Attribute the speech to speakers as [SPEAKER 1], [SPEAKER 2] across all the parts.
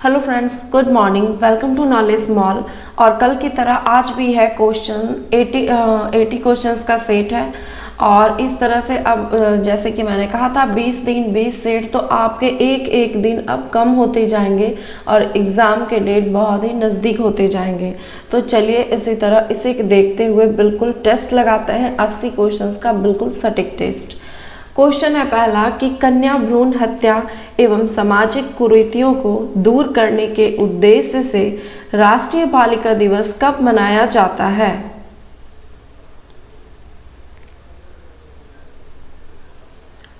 [SPEAKER 1] Hello friends, good morning. Welcome to knowledge mall. और कल की तरह आज भी है क्वेश्चन 80 क्वेश्चंस का सेट है। और इस तरह से अब जैसे कि मैंने कहा था 20 दिन 20 सेट, तो आपके एक एक दिन अब कम होते जाएंगे और एग्ज़ाम के डेट बहुत ही नज़दीक होते जाएंगे। तो चलिए इसी तरह इसे देखते हुए बिल्कुल टेस्ट लगाते हैं 80 क्वेश्चंस का, बिल्कुल सटीक टेस्ट। क्वेश्चन है पहला कि कन्या भ्रूण हत्या एवं सामाजिक कुरीतियों को दूर करने के उद्देश्य से राष्ट्रीय बालिका दिवस कब मनाया जाता है?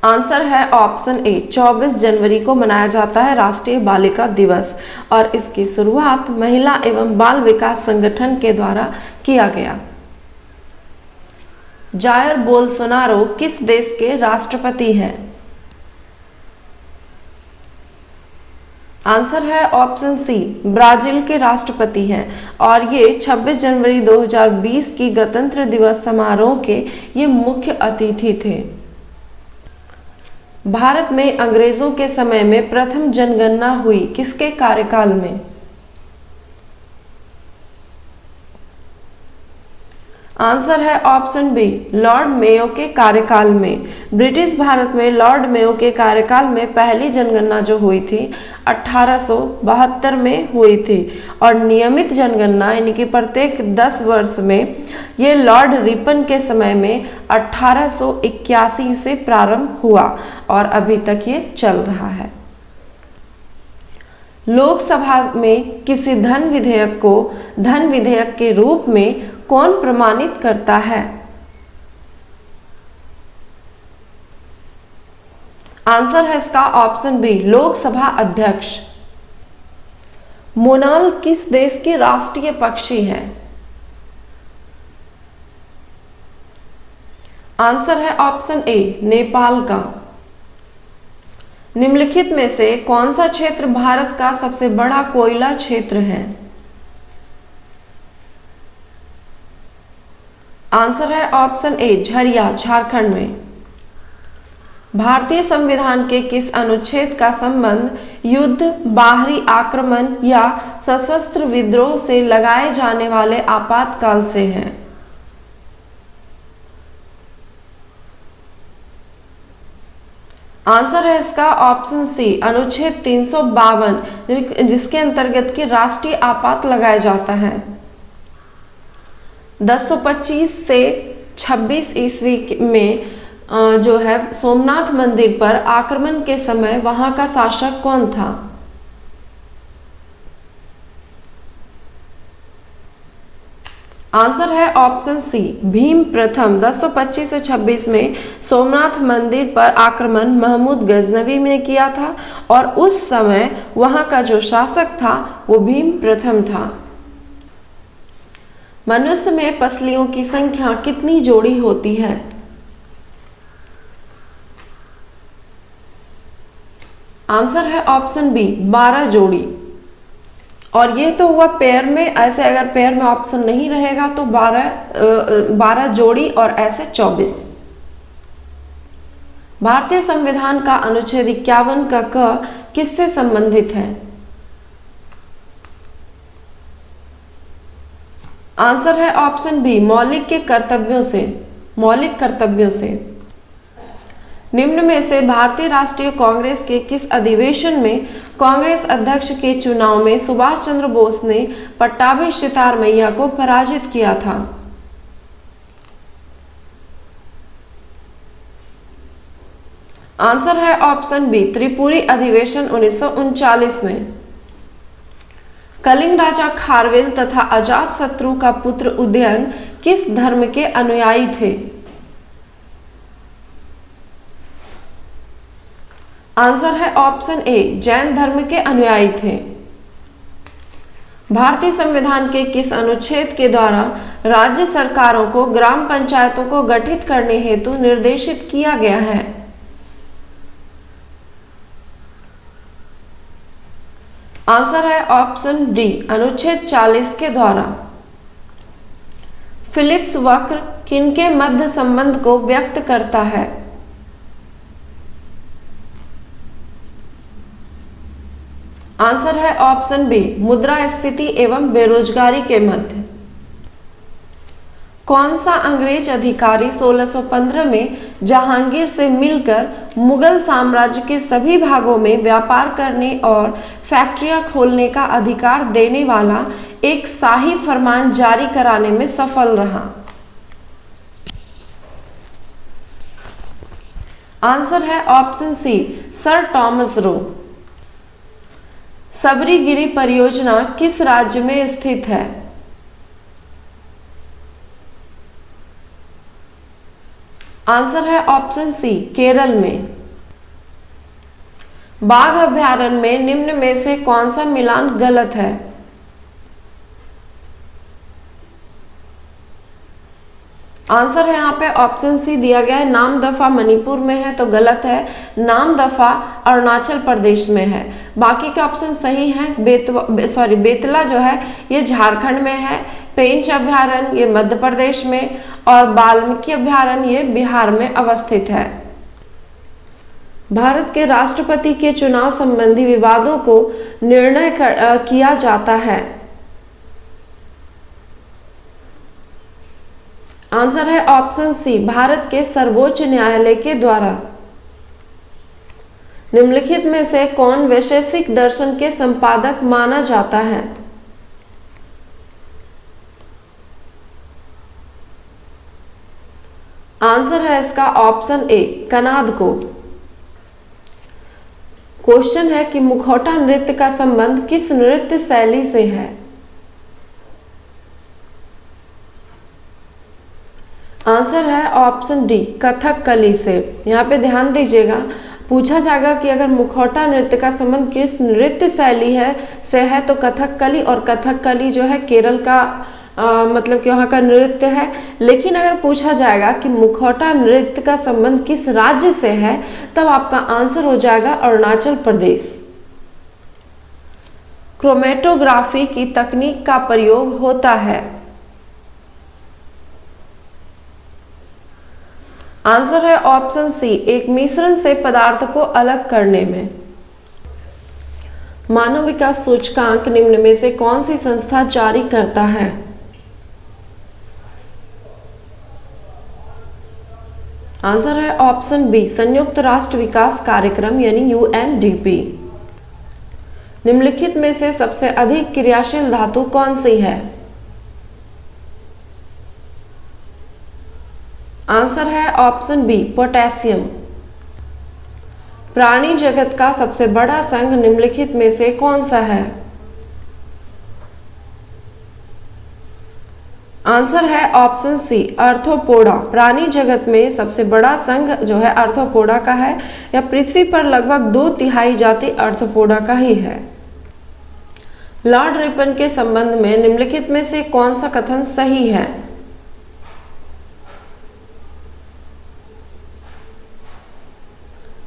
[SPEAKER 1] आंसर है ऑप्शन ए, 24 जनवरी को मनाया जाता है राष्ट्रीय बालिका दिवस। और इसकी शुरुआत महिला एवं बाल विकास संगठन के द्वारा किया गया। जायर बोल्सोनारो किस देश के राष्ट्रपति हैं? आंसर है ऑप्शन सी, ब्राजील के राष्ट्रपति हैं। और ये 26 जनवरी 2020 की गणतंत्र दिवस समारोह के ये मुख्य अतिथि थे। भारत में अंग्रेजों के समय में प्रथम जनगणना हुई किसके कार्यकाल में? आंसर है ऑप्शन बी, लॉर्ड मेयो के कार्यकाल में। ब्रिटिश भारत में लॉर्ड मेयो के कार्यकाल में पहली जनगणना जो हुई थी 1872 में हुई थी। और नियमित जनगणना यानी कि प्रत्येक 10 वर्ष में ये लॉर्ड रिपन के समय में 1881 से प्रारंभ हुआ और अभी तक ये चल रहा है। लोकसभा में किसी धन विधेयक को धन विधेयक के रूप में कौन प्रमाणित करता है? आंसर है इसका ऑप्शन बी, लोकसभा अध्यक्ष। मोनाल किस देश के राष्ट्रीय पक्षी है? आंसर है ऑप्शन ए, नेपाल का। निम्नलिखित में से कौन सा क्षेत्र भारत का सबसे बड़ा कोयला क्षेत्र है? आंसर है ऑप्शन ए, झरिया, झारखंड में। भारतीय संविधान के किस अनुच्छेद का संबंध युद्ध, बाहरी आक्रमण या सशस्त्र विद्रोह से लगाए जाने वाले आपातकाल से है? आंसर है इसका ऑप्शन सी, अनुच्छेद 352, जिसके अंतर्गत के राष्ट्रीय आपात लगाया जाता है। 1025 से 26 ईस्वी में जो है सोमनाथ मंदिर पर आक्रमण के समय वहां का शासक कौन था? आंसर है ऑप्शन सी, भीम प्रथम। 1025 से 26 में सोमनाथ मंदिर पर आक्रमण महमूद गजनवी ने किया था और उस समय वहां का जो शासक था वो भीम प्रथम था। मनुष्य में पसलियों की संख्या कितनी जोड़ी होती है? आंसर है ऑप्शन बी, 12 जोड़ी। और ये तो हुआ पैर में, ऐसे अगर पैर में ऑप्शन नहीं रहेगा तो 12 जोड़ी और ऐसे 24। भारतीय संविधान का अनुच्छेद 51 का क किससे संबंधित है? आंसर है ऑप्शन बी, मौलिक के कर्तव्यों से, मौलिक कर्तव्यों से। निम्न में से भारतीय राष्ट्रीय कांग्रेस के किस अधिवेशन में कांग्रेस अध्यक्ष के चुनाव में सुभाष चंद्र बोस ने पट्टाभी सितार मैया को पराजित किया था? आंसर है ऑप्शन बी, त्रिपुरी अधिवेशन 1939 में। कलिंग राजा खारवेल तथा अजात शत्रु का पुत्र उदयन किस धर्म के अनुयायी थे? आंसर है ऑप्शन ए, जैन धर्म के अनुयायी थे। भारतीय संविधान के किस अनुच्छेद के द्वारा राज्य सरकारों को ग्राम पंचायतों को गठित करने हेतु निर्देशित किया गया है? आंसर है ऑप्शन डी, अनुच्छेद 40 के द्वारा। फिलिप्स वक्र किनके मध्य संबंध को व्यक्त करता है? आंसर है ऑप्शन बी, मुद्रास्फीति एवं बेरोजगारी के मध्य। कौन सा अंग्रेज अधिकारी 1615 में जहांगीर से मिलकर मुगल साम्राज्य के सभी भागों में व्यापार करने और फैक्ट्रियां खोलने का अधिकार देने वाला एक शाही फरमान जारी कराने में सफल रहा? आंसर है option C, sir Thomas Roe. Sabarigiri परियोजना किस राज्य में स्थित है? आंसर है ऑप्शन सी, केरल में। बाघ अभयारण्य में निम्न में से कौन सा मिलान गलत है? आंसर है यहाँ पे ऑप्शन सी दिया गया है, नामदफा मणिपुर में है तो गलत है, नामदफा अरुणाचल प्रदेश में है। बाकी के ऑप्शन सही हैं। बेतला जो है ये झारखंड में है, पेंच अभयारण्य ये मध्य प्रदेश में और वाल्मीकि अभयारण्य ये बिहार में अवस्थित है। भारत के राष्ट्रपति के चुनाव संबंधी विवादों को निर्णय किया जाता है। आंसर है ऑप्शन सी, भारत के सर्वोच्च न्यायालय के द्वारा। निम्नलिखित में से कौन वैशेषिक दर्शन के संपादक माना जाता है? आंसर है इसका ऑप्शन ए, कनाद को। क्वेश्चन है कि मुखौटा नृत्य का संबंध किस नृत्य शैली से है? आंसर है ऑप्शन डी, कथकली से। यहाँ पे ध्यान दीजिएगा, पूछा जाएगा कि अगर मुखौटा नृत्य का संबंध किस नृत्य शैली से है तो कथकली, और कथकली जो है केरल का मतलब कि वहाँ का नृत्य है। लेकिन अगर पूछा जाएगा कि मुखौटा नृत्य का संबंध किस राज्य से है तब आपका आंसर हो जाएगा अरुणाचल प्रदेश। क्रोमेटोग्राफी की तकनीक का प्रयोग होता है? आंसर है ऑप्शन सी, एक मिश्रण से पदार्थ को अलग करने में। मानव विकास सूचकांक निम्न में से कौन सी संस्था जारी करता है? आंसर है ऑप्शन बी, संयुक्त राष्ट्र विकास कार्यक्रम यानी यूएनडीपी। निम्नलिखित में से सबसे अधिक क्रियाशील धातु कौन सी है? आंसर है ऑप्शन बी, पोटेशियम। प्राणी जगत का सबसे बड़ा संघ निम्नलिखित में से कौन सा है? आंसर है ऑप्शन सी, आर्थ्रोपोडा। प्राणी जगत में सबसे बड़ा संघ जो है आर्थ्रोपोडा का है, या पृथ्वी पर लगभग 2/3 जाति आर्थ्रोपोडा का ही है। लॉर्ड रिपन के संबंध में निम्नलिखित में से कौन सा कथन सही है?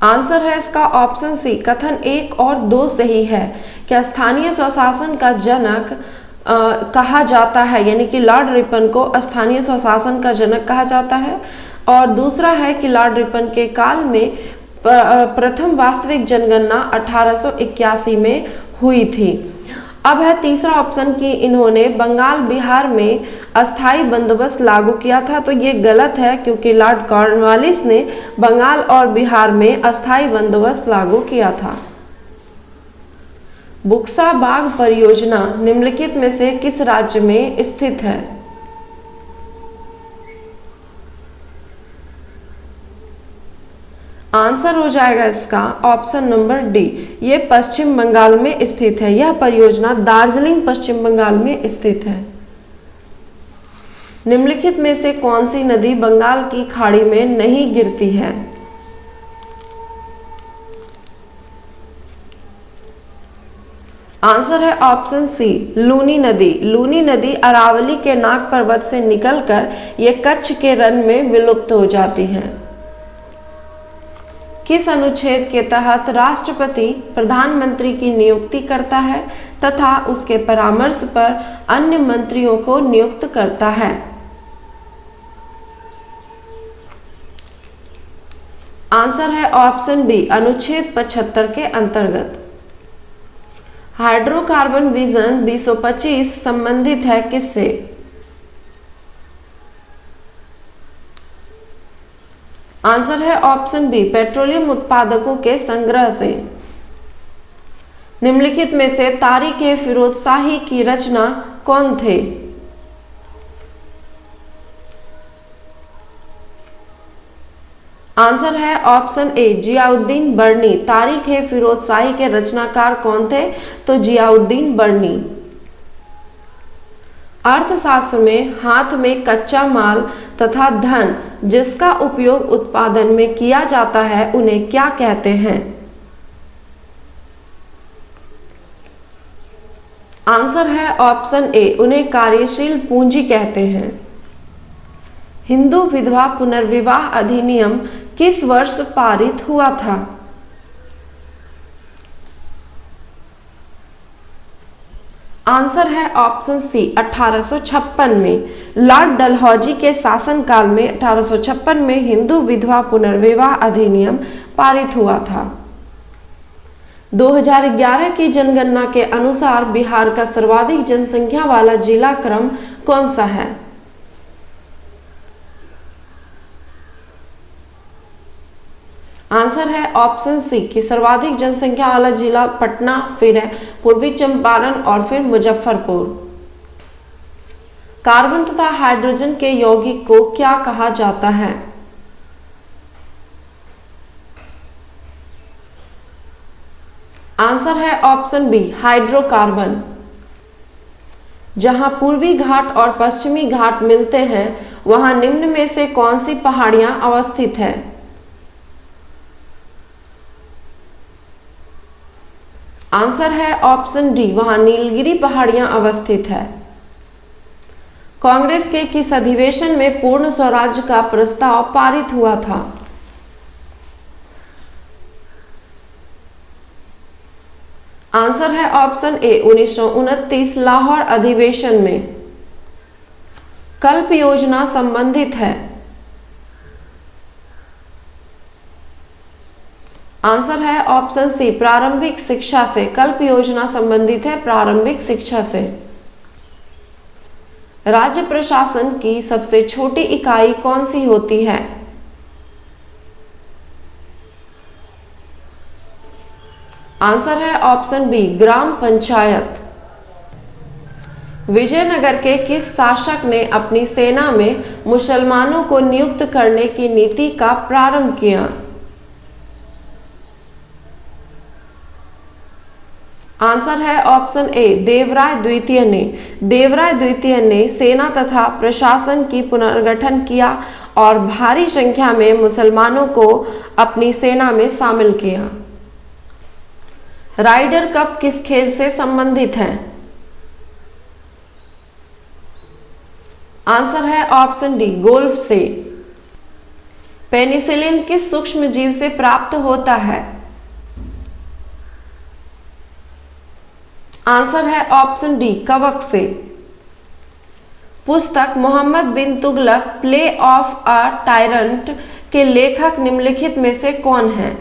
[SPEAKER 1] आंसर है इसका ऑप्शन सी, कथन 1 और 2 सही है। क्या स्थानीय स्वशासन का जनक कहा जाता है, यानी कि लॉर्ड रिपन को स्थानीय स्वशासन का जनक कहा जाता है। और दूसरा है कि लॉर्ड रिपन के काल में प्रथम वास्तविक जनगणना 1881 में हुई थी। अब है तीसरा ऑप्शन कि इन्होंने बंगाल बिहार में अस्थाई बंदोबस्त लागू किया था, तो ये गलत है क्योंकि लॉर्ड कॉर्नवालिस ने बंगाल और बिहार में अस्थाई बंदोबस्त लागू किया था। बुक्सा बाग परियोजना निम्नलिखित में से किस राज्य में स्थित है? आंसर हो जाएगा इसका ऑप्शन नंबर डी, ये पश्चिम बंगाल में स्थित है। यह परियोजना दार्जिलिंग पश्चिम बंगाल में स्थित है। निम्नलिखित में से कौन सी नदी बंगाल की खाड़ी में नहीं गिरती है? आंसर है ऑप्शन सी, लूनी नदी। लूनी नदी अरावली के नाग पर्वत से निकलकर ये कच्छ के रण में विलुप्त हो जाती है। किस अनुच्छेद के तहत राष्ट्रपति प्रधानमंत्री की नियुक्ति करता है तथा उसके परामर्श पर अन्य मंत्रियों को नियुक्त करता है? आंसर है ऑप्शन बी, अनुच्छेद 75 के अंतर्गत। हाइड्रोकार्बन विजन 2025 संबंधित है किससे? आंसर है ऑप्शन बी, पेट्रोलियम उत्पादकों के संग्रह से। निम्नलिखित में से तारीख फिरोज शाही की रचना कौन थे? आंसर है ऑप्शन ए, जियाउद्दीन बर्नी। तारीख फिरोज शाही के रचनाकार कौन थे? तो जियाउद्दीन बर्नी। अर्थशास्त्र में हाथ में कच्चा माल तथा धन जिसका उपयोग उत्पादन में किया जाता है उन्हें क्या कहते हैं? आंसर है ऑप्शन ए, उन्हें कार्यशील पूंजी कहते हैं। हिंदू विधवा पुनर्विवाह अधिनियम किस वर्ष पारित हुआ था? आंसर है ऑप्शन सी, 1856 में। लॉर्ड डलहौजी के शासनकाल में 1856 में हिंदू विधवा पुनर्विवाह अधिनियम पारित हुआ था। 2011 की जनगणना के अनुसार बिहार का सर्वाधिक जनसंख्या वाला जिला क्रम कौन सा है? आंसर है ऑप्शन सी कि सर्वाधिक जनसंख्या वाला जिला पटना, फिर है पूर्वी चंपारण और फिर मुजफ्फरपुर। कार्बन तथा हाइड्रोजन के यौगिक को क्या कहा जाता है? आंसर है ऑप्शन बी, हाइड्रोकार्बन। जहां पूर्वी घाट और पश्चिमी घाट मिलते हैं वहां निम्न में से कौन सी पहाड़ियां अवस्थित है? आंसर है ऑप्शन डी, वहां नीलगिरी पहाड़ियां अवस्थित है। कांग्रेस के किस अधिवेशन में पूर्ण स्वराज्य का प्रस्ताव पारित हुआ था? आंसर है ऑप्शन ए, 1929 लाहौर अधिवेशन में। कल्प योजना संबंधित है। आंसर है ऑप्शन सी, प्रारंभिक शिक्षा से। कल्प योजना संबंधित है प्रारंभिक शिक्षा से। राज्य प्रशासन की सबसे छोटी इकाई कौन सी होती है? आंसर है ऑप्शन बी, ग्राम पंचायत। विजयनगर के किस शासक ने अपनी सेना में मुसलमानों को नियुक्त करने की नीति का प्रारंभ किया? आंसर है ऑप्शन ए, देवराय द्वितीय ने। देवराय द्वितीय ने सेना तथा प्रशासन की पुनर्गठन किया और भारी संख्या में मुसलमानों को अपनी सेना में शामिल किया। राइडर कप किस खेल से संबंधित है? आंसर है ऑप्शन डी, गोल्फ से। पेनिसिलिन किस सूक्ष्म जीव से प्राप्त होता है? आंसर है ऑप्शन डी, कवक से। पुस्तक मोहम्मद बिन तुगलक प्ले ऑफ अ टायरंट के लेखक निम्नलिखित में से कौन है?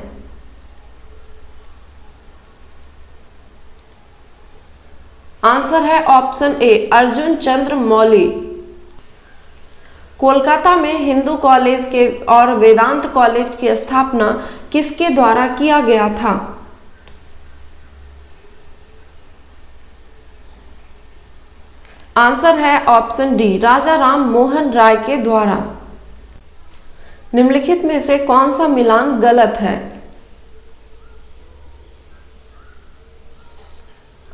[SPEAKER 1] आंसर है ऑप्शन ए, अर्जुन चंद्र मौली। कोलकाता में हिंदू कॉलेज के और वेदांत कॉलेज की स्थापना किसके द्वारा किया गया था? आंसर है ऑप्शन डी, राजा राम मोहन राय के द्वारा। निम्नलिखित में से कौन सा मिलान गलत है?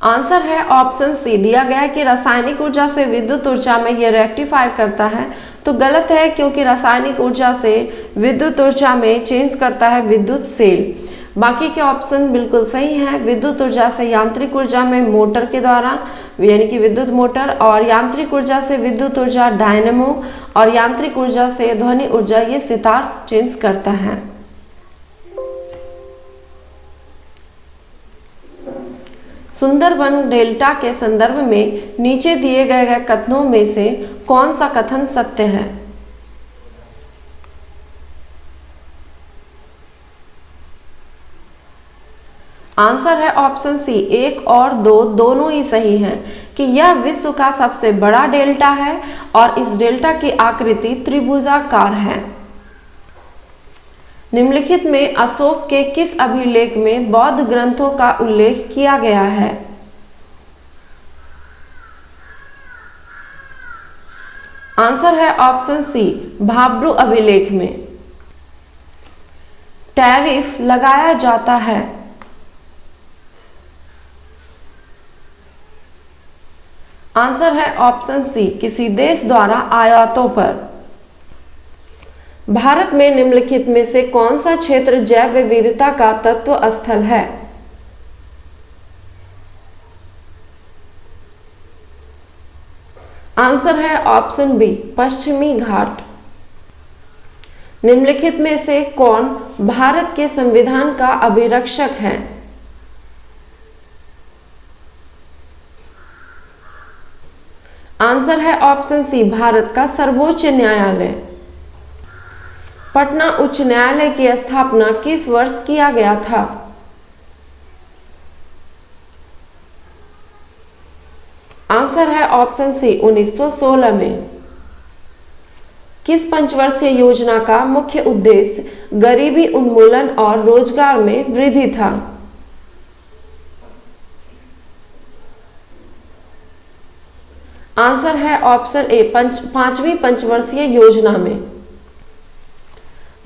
[SPEAKER 1] आंसर है ऑप्शन सी, दिया गया है कि रासायनिक ऊर्जा से विद्युत ऊर्जा में यह रेक्टिफाई करता है, तो गलत है क्योंकि रासायनिक ऊर्जा से विद्युत ऊर्जा में चेंज करता है विद्युत सेल। बाकी के ऑप्शन बिल्कुल सही है। विद्युत ऊर्जा से यांत्रिक ऊर्जा में मोटर के द्वारा, यानी कि विद्युत मोटर, और यांत्रिक ऊर्जा से विद्युत ऊर्जा डायनेमो, और यांत्रिक ऊर्जा से ध्वनि ऊर्जा ये सितार चेंज करता है। सुंदरबन डेल्टा के संदर्भ में नीचे दिए गए कथनों में से कौन सा कथन सत्य है? आंसर है ऑप्शन सी, 1 और 2 दोनों ही सही हैं कि यह विश्व का सबसे बड़ा डेल्टा है और इस डेल्टा की आकृति त्रिभुजाकार है। निम्नलिखित में अशोक के किस अभिलेख में बौद्ध ग्रंथों का उल्लेख किया गया है? आंसर है ऑप्शन सी, भाब्रू अभिलेख में। टैरिफ लगाया जाता है। आंसर है ऑप्शन सी, किसी देश द्वारा आयातों पर। भारत में निम्नलिखित में से कौन सा क्षेत्र जैव विविधता का तत्व स्थल है? आंसर है ऑप्शन बी, पश्चिमी घाट। निम्नलिखित में से कौन भारत के संविधान का अभिरक्षक है? आंसर है ऑप्शन सी, भारत का सर्वोच्च न्यायालय। पटना उच्च न्यायालय की स्थापना किस वर्ष किया गया था? आंसर है ऑप्शन सी, 1916 में। किस पंचवर्षीय योजना का मुख्य उद्देश्य गरीबी उन्मूलन और रोजगार में वृद्धि था? आंसर है ऑप्शन ए, पांचवी पंचवर्षीय योजना में।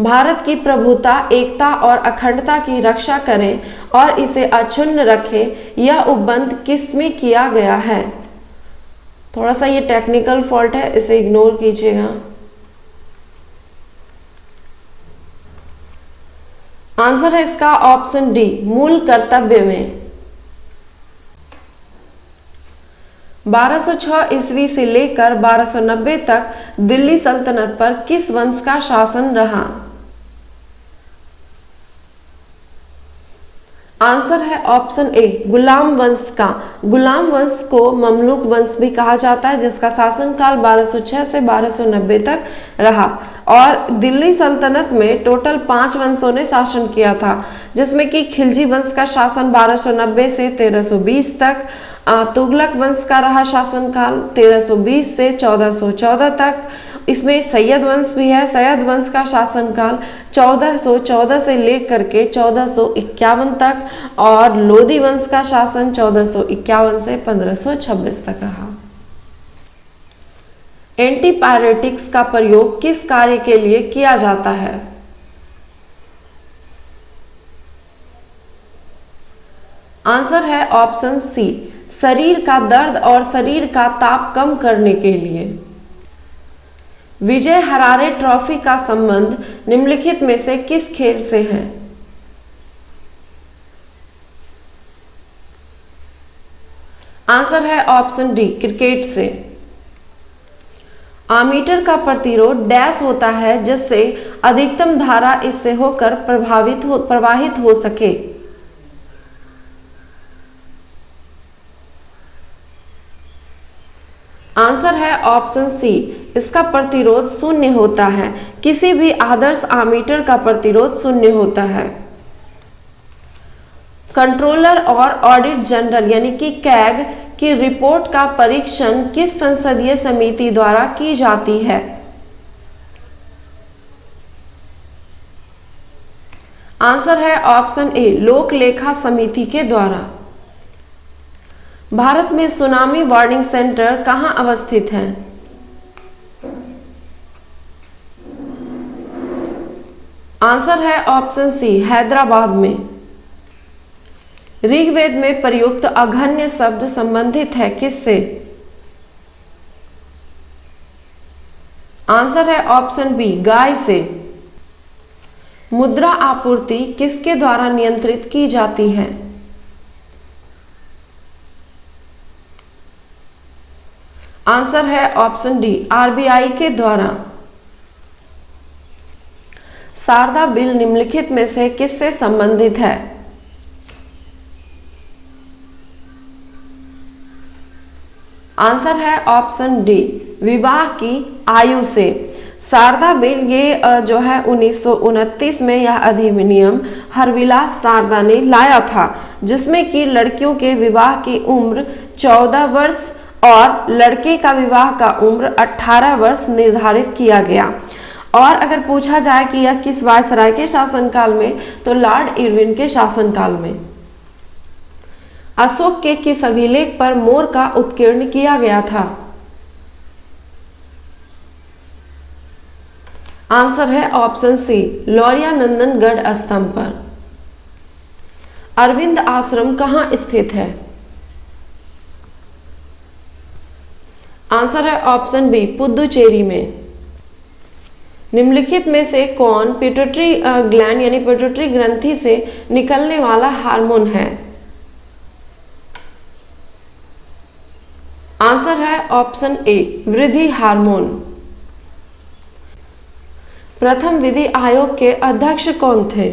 [SPEAKER 1] भारत की प्रभुता, एकता और अखंडता की रक्षा करें और इसे अक्षुण्ण रखें, यह उपबंध किसमें किया गया है? थोड़ा सा ये टेक्निकल फॉल्ट है, इसे इग्नोर कीजिएगा। आंसर है इसका ऑप्शन डी, मूल कर्तव्य में। 1206 ईस्वी से लेकर 1290 तक दिल्ली सल्तनत पर किस वंश का शासन रहा? आंसर है ऑप्शन ए, गुलाम वंश का। गुलाम वंश को ममलूक वंश भी कहा जाता है, जिसका शासनकाल 1206 से 1290 तक रहा। और दिल्ली सल्तनत में टोटल 5 वंशों ने शासन किया था, जिसमें कि खिलजी वंश का शासन 1290 से 1320 तक, तुगलक वंश का रहा शासनकाल 1320 से 1414 तक। इसमें सैयद वंश भी है। सैयद वंश का शासनकाल 1414 से लेकर के 1451 तक और लोदी वंश का शासन 1451 से 1526 तक रहा। एंटीपायरेटिक्स का प्रयोग किस कार्य के लिए किया जाता है? आंसर है ऑप्शन सी, शरीर का दर्द और शरीर का ताप कम करने के लिए। विजय हरारे ट्रॉफी का संबंध निम्नलिखित में से किस खेल से है? आंसर है ऑप्शन डी, क्रिकेट से। आमीटर का प्रतिरोध डैश होता है जिससे अधिकतम धारा इससे होकर प्रवाहित हो सके। आंसर है ऑप्शन सी, इसका प्रतिरोध शून्य होता है। किसी भी आदर्श आमीटर का प्रतिरोध शून्य होता है। कंट्रोलर और ऑडिट जनरल यानी कि कैग की रिपोर्ट का परीक्षण किस संसदीय समिति द्वारा की जाती है? आंसर है ऑप्शन ए, लोक लेखा समिति के द्वारा। भारत में सुनामी वार्निंग सेंटर कहां अवस्थित है? आंसर है ऑप्शन सी, हैदराबाद में। ऋग्वेद में प्रयुक्त अघन्य शब्द संबंधित है किससे? आंसर है ऑप्शन बी, गाय से। मुद्रा आपूर्ति किसके द्वारा नियंत्रित की जाती है? आंसर है ऑप्शन डी, आरबीआई के द्वारा। शारदा बिल निम्नलिखित में से किससे संबंधित है? आंसर है ऑप्शन डी, विवाह की आयु से। शारदा बिल, ये जो है 1929 में यह अधिनियम हरविलास शारदा ने लाया था, जिसमें कि लड़कियों के विवाह की उम्र 14 वर्ष और लड़के का विवाह का उम्र 18 वर्ष निर्धारित किया गया। और अगर पूछा जाए कि यह किस वायसराय के शासनकाल में, तो लॉर्ड इरविन के शासनकाल में। अशोक के किस अभिलेख पर मोर का उत्कीर्ण किया गया था? आंसर है ऑप्शन सी, लौरिया नंदनगढ़ स्तंभ पर। अरविंद आश्रम कहाँ स्थित है? आंसर है ऑप्शन बी, पुदुचेरी में। निम्नलिखित में से कौन पिट्यूटरी ग्लैंड यानी पिट्यूटरी ग्रंथि से निकलने वाला हार्मोन है? आंसर है ऑप्शन ए, वृद्धि हार्मोन। प्रथम विधि आयोग के अध्यक्ष कौन थे?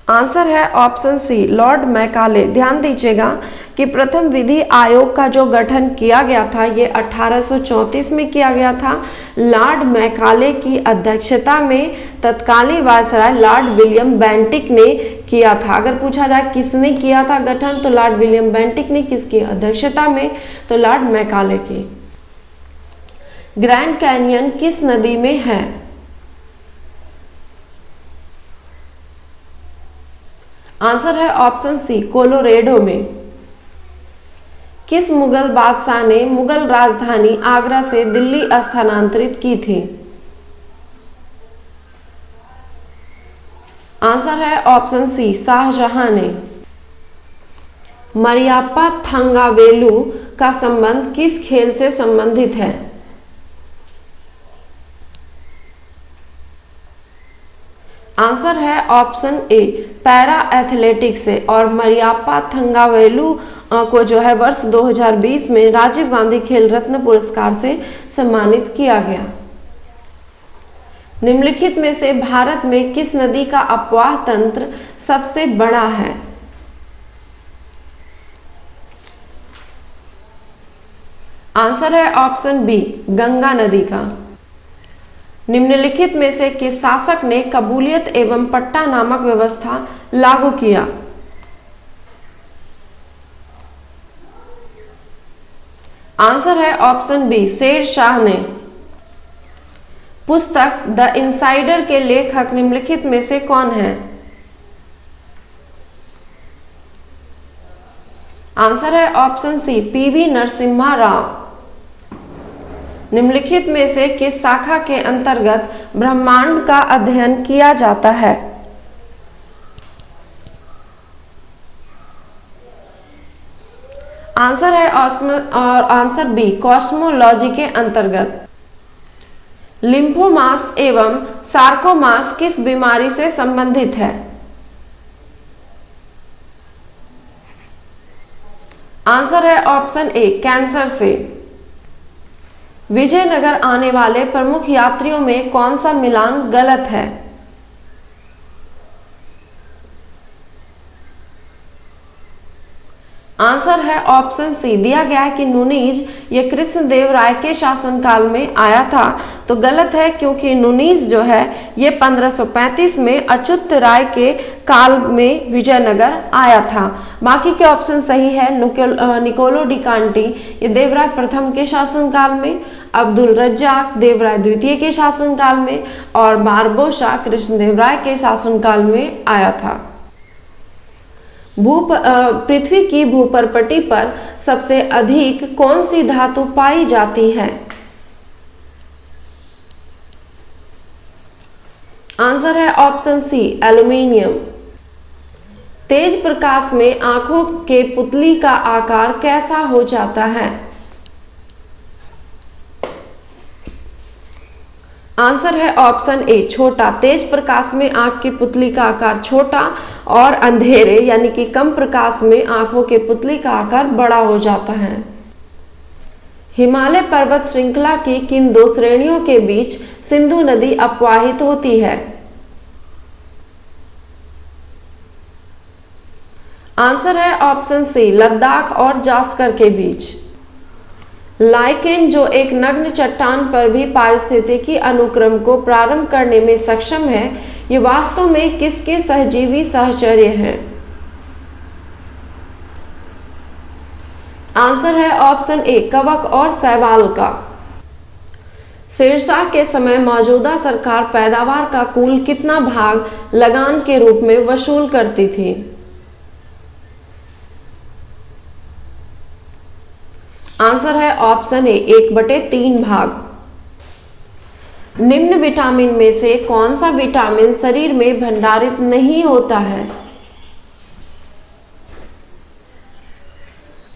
[SPEAKER 1] आंसर है ऑप्शन सी, लॉर्ड मैकाले। ध्यान दीजिएगा कि प्रथम विधि आयोग का जो गठन किया गया था ये 1834 में किया गया था, लॉर्ड मैकाले की अध्यक्षता में तत्कालीन वायसराय लॉर्ड विलियम बेंटिक ने किया था। अगर पूछा जाए किसने किया था गठन, तो लॉर्ड विलियम बेंटिक ने। किसकी अध्यक्षता में? तो लॉर्ड मैकाले की। ग्रैंड कैनियन किस नदी में है? आंसर है ऑप्शन सी, कोलोरेडो में। किस मुगल बादशाह ने मुगल राजधानी आगरा से दिल्ली स्थानांतरित की थी? आंसर है ऑप्शन सी, शाहजहां ने। मरियाप्पा थंगावेलु का संबंध किस खेल से संबंधित है? आंसर है ऑप्शन ए, पैरा एथलेटिक्स से। और मरियाप्पा थंगावेलु को जो है वर्ष 2020 में राजीव गांधी खेल रत्न पुरस्कार से सम्मानित किया गया। निम्नलिखित में से भारत में किस नदी का अपवाह तंत्र सबसे बड़ा है? आंसर है ऑप्शन बी, गंगा नदी का। निम्नलिखित में से किस शासक ने कबूलियत एवं पट्टा नामक व्यवस्था लागू किया? आंसर है ऑप्शन बी, शेर शाह ने। पुस्तक द इनसाइडर के लेखक निम्नलिखित में से कौन है? आंसर है option C, PV Narasimha Rao. निम्नलिखित में से किस शाखा के अंतर्गत ब्रह्मांड का अध्ययन किया जाता है? आंसर है आंसर बी, कॉस्मोलॉजी के अंतर्गत। लिम्फोमास एवं सार्कोमास किस बीमारी से संबंधित है? आंसर है ऑप्शन ए, कैंसर से। विजयनगर आने वाले प्रमुख यात्रियों में कौन सा मिलान गलत है? आंसर है ऑप्शन सी, दिया गया है कि नुनीज ये कृष्णदेव राय के शासनकाल में आया था, तो गलत है, क्योंकि नुनीज जो है ये 1535 में अच्युत राय के काल में विजयनगर आया था। बाकी के ऑप्शन सही है। निकोलो डी कांटी ये देवराय प्रथम के शासनकाल में, अब्दुल रज्जाक देवराय द्वितीय के शासनकाल में, और बारबोसा कृष्णदेव राय के शासनकाल में आया था। पृथ्वी की भूपर्पटी पर सबसे अधिक कौन सी धातु पाई जाती है? आंसर है ऑप्शन सी, एल्यूमिनियम। तेज प्रकाश में आंखों के पुतली का आकार कैसा हो जाता है? आंसर है ऑप्शन ए, छोटा। तेज प्रकाश में आंख की पुतली का आकार छोटा और अंधेरे यानी कि कम प्रकाश में आंखों के पुतली का आकार बड़ा हो जाता है। हिमालय पर्वत श्रृंखला की किन दो श्रेणियों के बीच सिंधु नदी अपवाहित होती है? आंसर है ऑप्शन सी, लद्दाख और जास्कर के बीच। लाइकेन जो एक नग्न चट्टान पर भी पारिस्थितिकी अनुक्रम को प्रारंभ करने में सक्षम है, ये वास्तव में किसके सहजीवी साहचर्य है? आंसर है ऑप्शन ए, कवक और शैवाल का। शेरशाह के समय मौजूदा सरकार पैदावार का कुल कितना भाग लगान के रूप में वसूल करती थी? आंसर है ऑप्शन ए, 1/3 भाग। निम्न विटामिन में से कौन सा विटामिन शरीर में भंडारित नहीं होता है?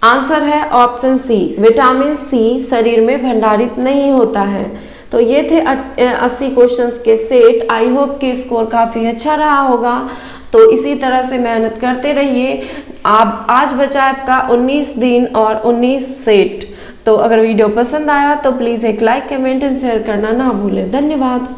[SPEAKER 1] आंसर है ऑप्शन सी, विटामिन सी शरीर में भंडारित नहीं होता है। तो ये थे 80 क्वेश्चंस के सेट। आई होप कि स्कोर काफ़ी अच्छा रहा होगा। तो इसी तरह से मेहनत करते रहिए। आप आज बचा आपका 19 दिन और 19 सेट। तो अगर वीडियो पसंद आया तो प्लीज़ एक लाइक, कमेंट एंड शेयर करना ना भूलें। धन्यवाद।